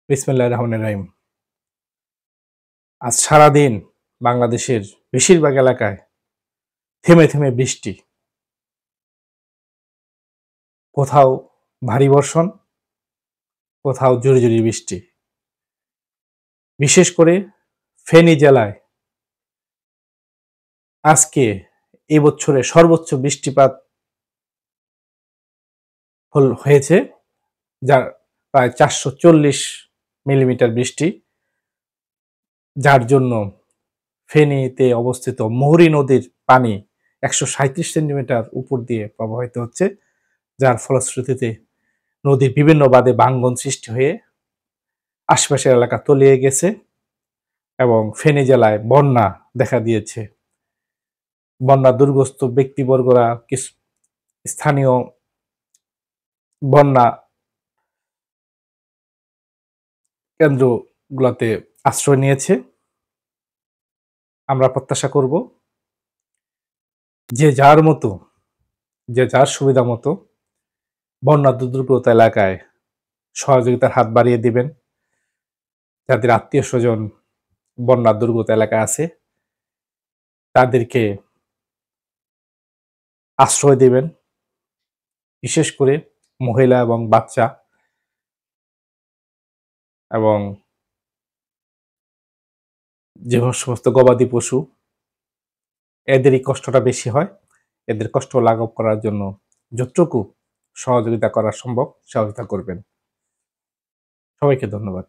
বিসমিল্লাহির রহমানির রহিম। আজ সারাদিন বাংলাদেশের বেশিরভাগ এলাকায় থেমে থেমে বৃষ্টি। কোথাও ভারী বর্ষণ, কোথাও জুড়ি জুড়ি বৃষ্টি। বিশেষ করে ফেনী জেলায় আজকে এই বছরে সর্বোচ্চ বৃষ্টিপাত হয়েছে, যার প্রায় 440 মিলিমিটার বৃষ্টি, যার জন্য ফেনীতে অবস্থিত মুহুরী নদীর পানি 137 সেন্টিমিটার উপর দিয়ে প্রবাহিত হচ্ছে, যার ফলশ্রুতিতে নদীর বিভিন্ন বাঁধে ভাঙ্গন সৃষ্টি হয়ে আশপাশের এলাকা তলিয়ে গেছে এবং ফেনী জেলায় বন্যা দেখা দিয়েছে। বন্যা দুর্গস্ত ব্যক্তিবর্গরা কিছু স্থানীয় বন্যা কেন্দ্রগুলোতে আশ্রয় নিয়েছে। আমরা প্রত্যাশা করব যে যার সুবিধা মতো বন্যা দুর্গত এলাকায় সহযোগিতার হাত বাড়িয়ে দিবেন। যাদের আত্মীয় স্বজন বন্যা দুর্গত এলাকায় আছে তাদেরকে আশ্রয় দিবেন। বিশেষ করে মহিলা এবং বাচ্চা এবং যে সমস্ত গবাদি পশু, এদেরই কষ্টটা বেশি হয়। এদের কষ্ট লাঘব করার জন্য যতটুকু সহযোগিতা করা সম্ভব সহযোগিতা করবেন। সবাইকে ধন্যবাদ।